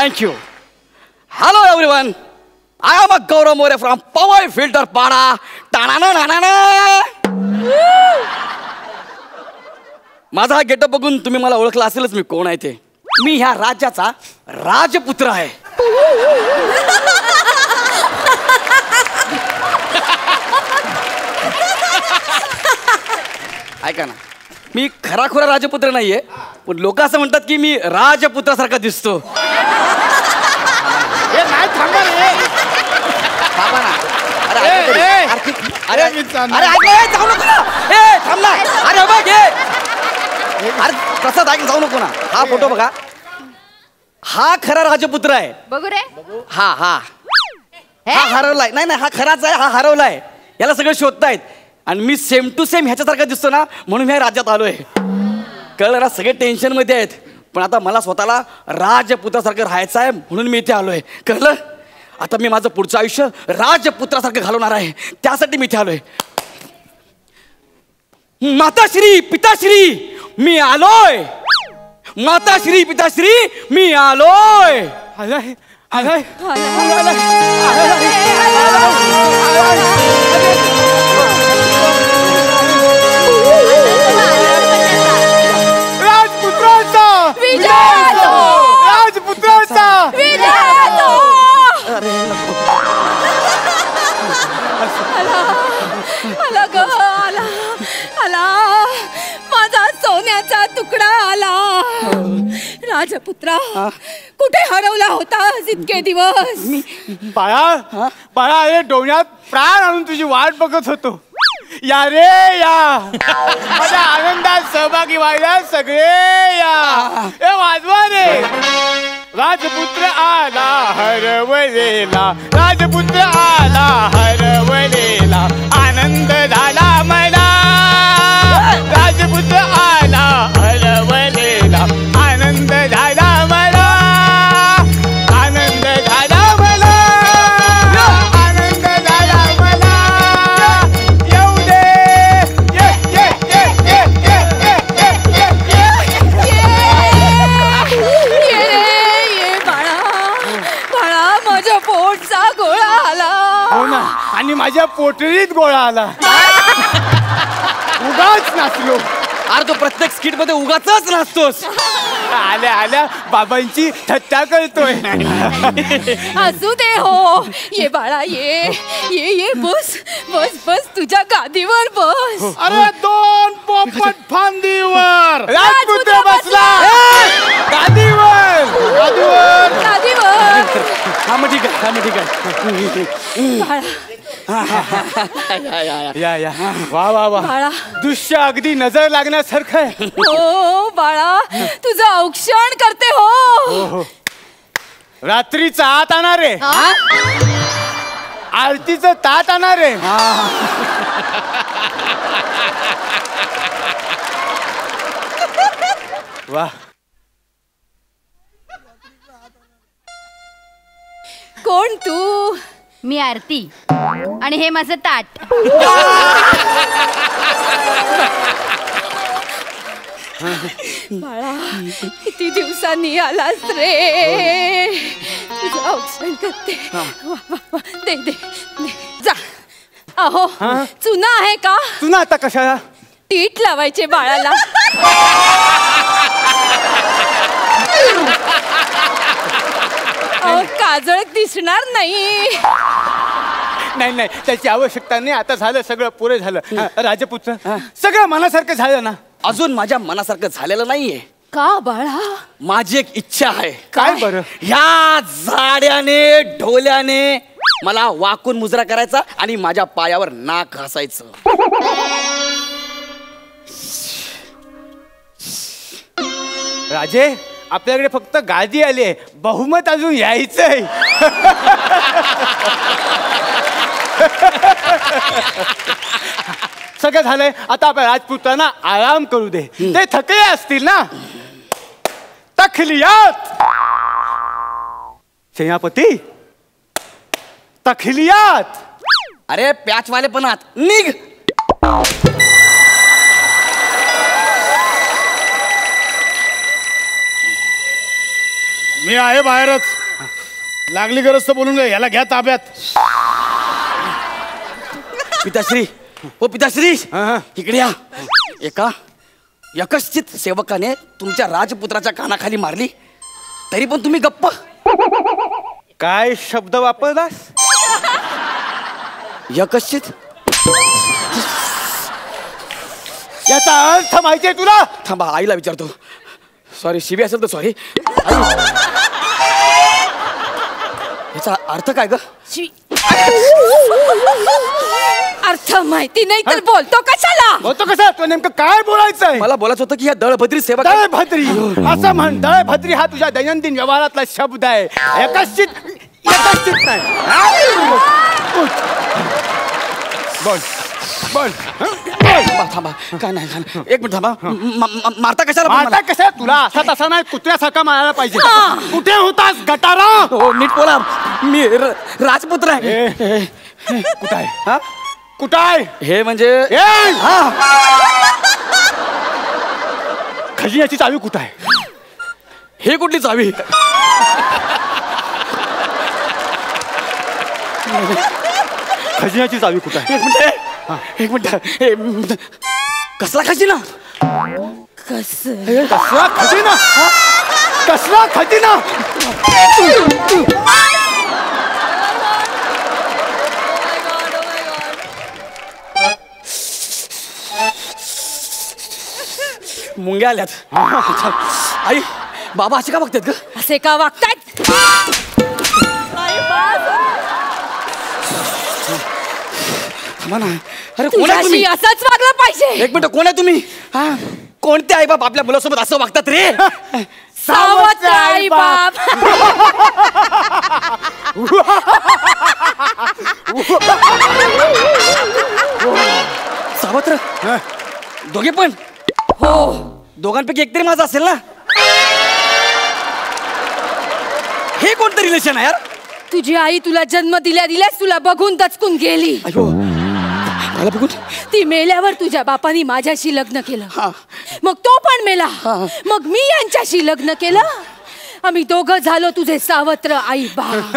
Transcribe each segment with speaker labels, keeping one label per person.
Speaker 1: Thank you. Hello everyone. I am a Gaurav More from Powai Filter Pada. माझा हा getup बघून तुम्ही मला ओळखला असेलच मी कोण आहे ते. मी ह्या राज्याचा राजपुत्र आहे. ऐका ना, मी खराखुरा राजपुत्र नाहीये, पण लोक असं म्हणतात की मी राजपुत्रासारखा दिसतो. प्रसाद ऐक, जाऊ नको ना. हा फोटो बघा, हा खरा राजपुत्र आहे.
Speaker 2: बघू रे.
Speaker 1: हा हा हा हरवलाय. नाही नाही, हा खराच आहे, हा हरवलाय. याला सगळं शोधतायत आणि मी सेम टू सेम ह्याच्यासारखा दिसतो ना, म्हणून मी राज्यात आलोय. कळलं ना, सगळे टेन्शन मध्ये आहेत, पण आता मला स्वतःला राजपुत्रासारखं राहायचं आहे, म्हणून मी इथे आलोय. कळलं? आता मी माझं पुढचं आयुष्य राजपुत्रासारखं घालवणार आहे, त्यासाठी मी इथे आलोय. माताश्री पिताश्री मी आलोय. माताश्री पिताश्री मी आलोय. आलोय आलोय
Speaker 3: राजपुत्राचा विजय असो. राजपुत्राचा विजय असो.
Speaker 2: आला ग, आला आला माझा सोन्याचा तुकडा आला. राजपुत्रा, कुठे हरवला होतास इतके दिवस?
Speaker 3: बाळा बाळा, अरे डोळ्यात प्राण आणून तुझी वाट बघत होतो. या रे या, माझ्या आनंदात सहभागी व्हायला सगळे या. ए वाजवा रे. राजपुत्र आला हरवलेला, राजपुत्र आला हरवलेला, आनंद झाला मला. राजपुत्र आला हरवलेला, आनंद झाला मला. आनंद झाला मला, आनंद झाला मला. येऊ दे. ये ये ये ये ये ये
Speaker 2: ये ये बाळा, बाळा माझ्या पोटचा गोळा आला.
Speaker 3: हो ना, आणि माझ्या पोटरीत गोळा आला. उगाच नाचलो.
Speaker 1: अरे तो प्रत्येक स्किट मध्ये उगाचच नाचतोस.
Speaker 3: आल्या आल्या बाबांची थट्टा करतोय.
Speaker 2: असू दे हो. ये बाळा, ये ये ये, बस बस बस, तुझ्या गादीवर बस.
Speaker 3: अरे दोन पोपट फांदीवर राजपुत्र बसला. गादीवर गादीवर
Speaker 2: गादीवर.
Speaker 1: हा मग ठीक आहे, हा मग ठीक आहे.
Speaker 2: बाळा,
Speaker 3: या या. वा वा वा,
Speaker 2: बाळा.
Speaker 3: दृश्य अगदी नजर लागण्यासारखं आहे.
Speaker 2: हो बाळा, तुझं औक्षण करते हो.
Speaker 3: रात्रीचा आत आणणार आहे, आरतीचं ताट आणणार आहे. वा.
Speaker 2: कोण तू?
Speaker 4: मी आरती, आणि हे माझं ताट.
Speaker 2: बाळा, किती दिवसांनी आलास रे. तुझं औक्षण करते. वा, वा, वा. दे दे दे. जा. अहो, चुना आहे का?
Speaker 3: चुना आता कशाला?
Speaker 2: टीट लावायचे बाळाला. काजळ दिसणार नाही.
Speaker 3: नाही नाही, त्याची आवश्यकता नाही. आता झालं, सगळं पुरे झालं. राजपुत्र, सगळं मनासारखं झालं ना?
Speaker 1: अजून माझ्या मनासारखं झालेलं नाहीये.
Speaker 2: का बाळा?
Speaker 1: माझी एक इच्छा आहे.
Speaker 3: काय बरं?
Speaker 1: ह्या जाड्याने ढोल्याने मला वाकून मुजरा करायचा आणि माझ्या पायावर नाक घासायचं.
Speaker 3: राजे, आपल्याकडे फक्त गादी आली आहे, बहुमत अजून यायचंय. सगळं झालंय, आता आपल्या राजपुत्रांना आराम करू दे. ते थकले असतील ना. तखलियात सेनापती, तखलियात.
Speaker 1: अरे प्याचवालेपणात निघ.
Speaker 3: मी आहे बाहेरच. लागली गरज तर बोलून घ्या, याला घ्या ताब्यात.
Speaker 1: पिताश्री हो पिताश्री
Speaker 3: हा.
Speaker 1: इकडे या. एका यकश्चित सेवकाने तुमच्या राजपुत्राच्या कानाखाली मारली तरी पण तुम्ही गप्प.
Speaker 3: काय शब्द वापरलास?
Speaker 1: यकश्चित
Speaker 3: याचा अर्थ माहितीये तुला?
Speaker 1: थांबा आईला विचारतो. सॉरी शिवी असेल तर सॉरी. याचा अर्थ काय ग?
Speaker 2: अर्थ माहिती नाही तर बोलतो कशाला?
Speaker 3: होतो कसा? तो नेमकं काय बोलायचंय?
Speaker 1: मला बोलायचं होतं की या दळभद्री सेवक
Speaker 3: दळभद्री असं म्हण. दळभद्री हा तुझ्या दैनंदिन व्यवहारातला शब्द आहे. यकश्चित नाही. बोल बोल
Speaker 1: थांबा काय नाही एक मिनिट थांबा. मारता कशाला पण
Speaker 3: मारता
Speaker 1: मला?
Speaker 3: कशा तुला? असा तसा नाही, कुत्र्यासारखा मारायला पाहिजे. कुठे होतास गटारा?
Speaker 1: हो नीट बोला. मी राजपुत्र आहे.
Speaker 3: कुठं आहे?
Speaker 1: हा
Speaker 3: कुठं आहे?
Speaker 1: हे म्हणजे
Speaker 3: ए!
Speaker 1: हा
Speaker 3: खजिन्याची चावी कुठं आहे?
Speaker 1: हे कुठली चावी?
Speaker 3: खजिन्याची चावी कुठं आहे?
Speaker 1: एक मिनिट कसला खजिना?
Speaker 3: कसला खजिना? कसला खजिना?
Speaker 1: मुंग्या आल्यात. आई बाबा असे का बघतात ग?
Speaker 2: असे का वागतायत?
Speaker 1: थांबा ना. अरे कोण आहे तुम्ही?
Speaker 2: तुझ्याशी असंच वागलं पाहिजे.
Speaker 1: एक मिनिट कोण आहे तुम्ही? हा कोणते आई बाप आपल्या मुलासोबत असं वागतात रे?
Speaker 2: सावत्र आई बाप.
Speaker 1: सावत्र दोघे पण?
Speaker 2: हो
Speaker 1: दोघांपैकी एक तरी माझा असेल ना? हे कोणतं रिलेशन आहे यार?
Speaker 2: तुझी आई तुला जन्म दिल्यास तुला बघून दचकून गेली.
Speaker 1: अयो मला बघून
Speaker 2: ती मेल्यावर तुझ्या बापानी माझ्याशी लग्न केलं.
Speaker 1: हा.
Speaker 2: मग तो पण मेला.
Speaker 1: हा.
Speaker 2: मग मी यांच्याशी लग्न केलं. आम्ही दोघं झालो तुझे सावत्र आई बाप.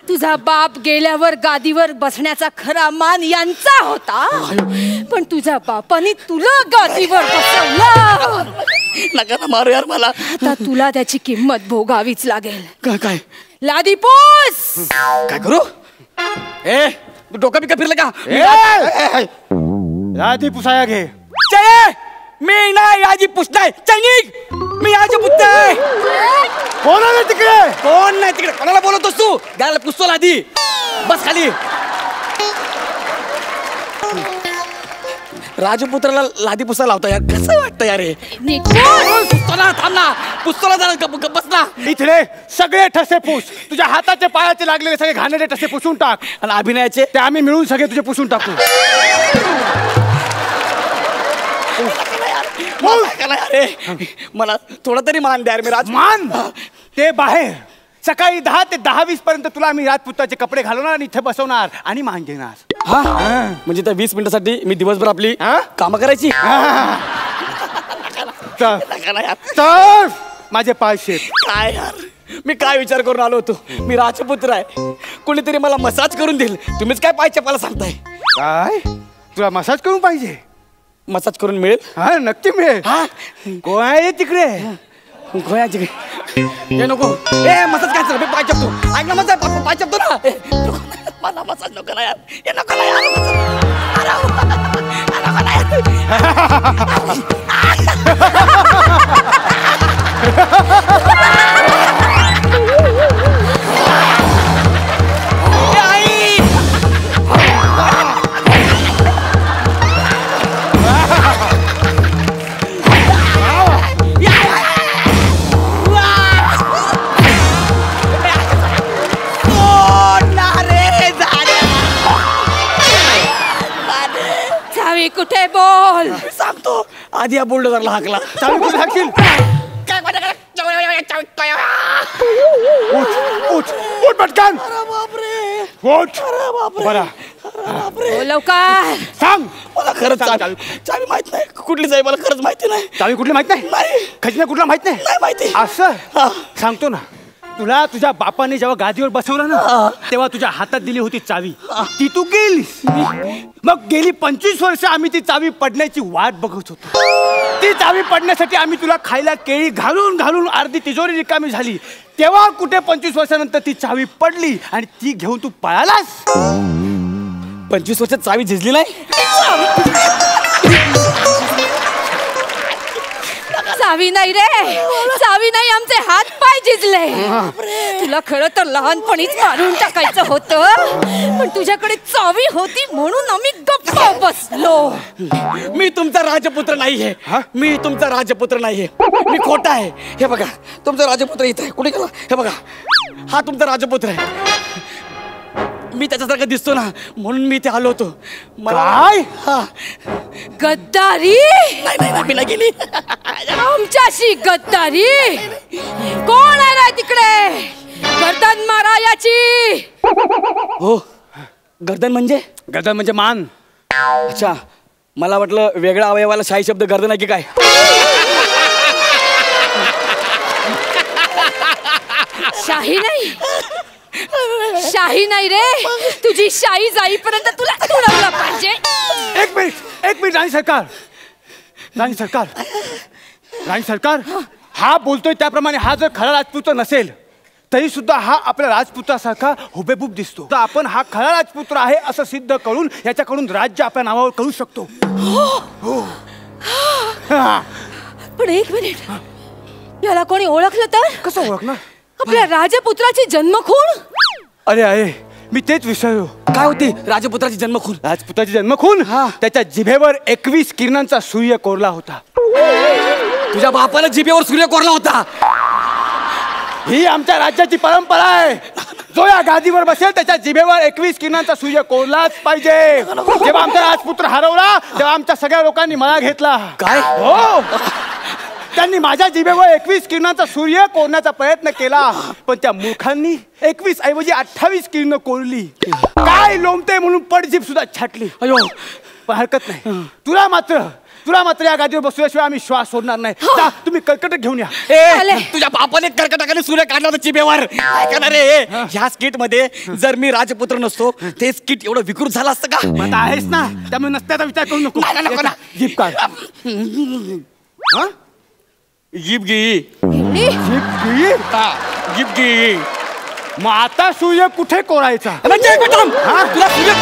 Speaker 2: तुझा बाप गेल्यावर गादीवर बसण्याचा खरा मान यांचा होता. पण तुझ्या बापानी तुला गादीवर बसवलं.
Speaker 1: नका ना मारू यार मला.
Speaker 2: आता तुला त्याची किंमत भोगावीच लागेल.
Speaker 1: काय काय
Speaker 2: लादीपूस
Speaker 1: काय करू? ए तू डोकं बिका फिरलं का?
Speaker 3: राधी पुसाया घे.
Speaker 1: चले मी नाही आजी पुसताय. चैनिक मी आजी पुसताय.
Speaker 3: कोण आलं तिकडे?
Speaker 1: कोण नाही तिकडे? कोणाला बोलवतोस तू? द्यायला पुसतो आधी. बस खाली. राजपुत्राला लादी पुसायला लावता यार. कसं वाटतं यार हे?
Speaker 2: नीट बोल.
Speaker 1: पुसतोला थांब ना. पुसतोला जरा गप बस ना.
Speaker 3: इथले सगळे ठसे पुस. तुझ्या हाताचे पायाचे लागलेले सगळे घाणेरडे ठसे पुसून टाक.
Speaker 1: आणि अभिनयाचे
Speaker 3: ते आम्ही मिळून सगळे तुझे पुसून टाकू.
Speaker 1: मला थोडा तरी मान द्या मी राज.
Speaker 3: मान ते बाहेर. सकाळी 10 ते 10:20 पर्यंत तुला आम्ही राजपुत्राचे कपडे घालवणार आणि इथे बसवणार आणि मान घेणार.
Speaker 1: हा म्हणजे त्या 20 मिनिटासाठी मी दिवसभर आपली
Speaker 3: हा?
Speaker 1: कामं करायची.
Speaker 3: तर माझे पाय शेत.
Speaker 1: काय यार मी काय विचार करून आलो होतो? मी राजपुत्र आहे. कोणीतरी मला मसाज करून देईल. तुम्हीच काय पाय चपाला सांगताय?
Speaker 3: काय तुला मसाज करून पाहिजे?
Speaker 1: मसाज करून मिळेल?
Speaker 3: हा नक्की मिळेल.
Speaker 1: हा
Speaker 3: कोण आहे तिकडे?
Speaker 1: गोयाची हे नको. ए मसाज काय चल पाय चपतो. ऐक ना मसाज पाय चपतो ना. मला मसाज नको ना यार. हे नको ना यार.
Speaker 2: चावी कुठे बोल.
Speaker 1: सांगतो आधी या बुलडोझरला हाकला.
Speaker 3: चालू कुठे हाकशील? उठ उठ उठ पटकन. उठ. बरा
Speaker 2: लवकर
Speaker 1: सांग. मला खरंच चावी माहित नाही. कुठली जाई मला खरंच माहिती नाही.
Speaker 3: चावी कुठली माहित नाही?
Speaker 1: नाही
Speaker 3: खजिना कुठला माहित नाही?
Speaker 1: नाही माहिती.
Speaker 3: असं सांगतो ना. तुला तुझ्या बापाने जेव्हा गादीवर बसवलं ना तेव्हा तुझ्या हातात दिली होती चावी, ती तू गेलीस. मग गेली 25 वर्ष आम्ही ती चावी पडण्याची वाट बघत होतो. ती चावी पडण्यासाठी आम्ही तुला खायला केळी घालून घालून अर्धी तिजोरी रिकामी झाली. तेव्हा कुठे 25 वर्षानंतर ती चावी पडली आणि ती घेऊन तू पळालास.
Speaker 1: 25 वर्षात चावी झिजली नाही.
Speaker 2: चावी नाही रे, चावी नाही, आमचे हात पाय झिजले. तुला खरं तर लहानपणीच मारून टाकायचं होतं, पण तुझ्याकडे चावी होती म्हणून आम्ही गप्प बसलो.
Speaker 1: मी तुमचा राजपुत्र नाहीये. मी तुमचा राजपुत्र नाहीये. मी खोटा आहे. हे बघा, तुमचा राजपुत्र इथे आहे. कुठे गेला? हे बघा, हा तुमचा राजपुत्र आहे. मी त्याच्यासारखा दिसतो ना म्हणून मी इथे आलो होतो.
Speaker 3: काय?
Speaker 1: हा.
Speaker 2: गद्दारी,
Speaker 1: नाही मी नाही गेली.
Speaker 2: आमच्याशी गद्दारी. कोण आहे रे तिकडे? गर्दन मारा याची.
Speaker 1: हो, गर्दन म्हणजे?
Speaker 3: गदर म्हणजे मान.
Speaker 1: अच्छा, मला वाटलं वेगळ्या अवयवाला शाही शब्द गर्दन आहे की काय.
Speaker 2: शाही नाही, शाही नाही रे. तुझी शाही जाईपर्यंत तुला तुडवलं पाहिजे.
Speaker 3: एक मिनिट राणी सरकार, हा बोलतोय त्याप्रमाणे हा जर खरा राजपुत्र नसेल तरी सुद्धा हा आपल्या राजपुत्रासारखा हुबेहूब दिसतो. तर आपण हा खरा राजपुत्र आहे असं सिद्ध करून याच्याकडून राज्य आपल्या नावावर करू शकतो.
Speaker 2: पण एक मिनिट, याला कोणी ओळखलं तर?
Speaker 3: कसं ओळखणार?
Speaker 2: आपल्या राजपुत्राची जन्मखून.
Speaker 3: अरे मी तेच विसरलो.
Speaker 1: काय होती राजपुत्राची जन्मखून?
Speaker 3: राजपुत्राची जन्मखून त्याच्या जिभेवर 21 किरणांचा सूर्य कोरला होता.
Speaker 1: तुझ्या बापाला जिभेवर सूर्य कोरला होता.
Speaker 3: ही आमच्या राज्याची परंपरा आहे. जो या गादीवर बसेल त्याच्या जिभेवर 21 किरणांचा सूर्य कोरलाच पाहिजे. जेव्हा आमचा राजपुत्र हरवला तेव्हा आमच्या सगळ्या लोकांनी मला घेतला.
Speaker 1: काय?
Speaker 3: हो, त्यांनी माझ्या जिभेवर 21 किरणांचा सूर्य कोरण्याचा प्रयत्न केला, पण त्या मूर्खांनी 21 ऐवजी 28 किरण कोरली. काय लोमते म्हणून पडजीभ सुद्धा छाटली.
Speaker 1: अयो,
Speaker 3: पण हरकत नाही. तुला मात्र या गादीवर बसल्याशिवाय आम्ही श्वास सोडणार नाही. जा, तुम्ही कर्कट घेऊन या.
Speaker 1: तुझ्या बापाने कर्कटाकाने सूर्य काढला होता जिभेवर. ऐका ना रे, ह्या स्किट मध्ये जर मी राजपुत्र नसतो ते स्किट एवढं विकृत झालं असतं का?
Speaker 3: आता आहेस ना, त्यामुळे नसत्याचा विचार करू नको.
Speaker 1: नको ना.
Speaker 3: जीप काढ.
Speaker 1: जीप घे. जीप घे.
Speaker 3: मग आता सूर्य कुठे कोरायचा?
Speaker 1: तुला सूर्य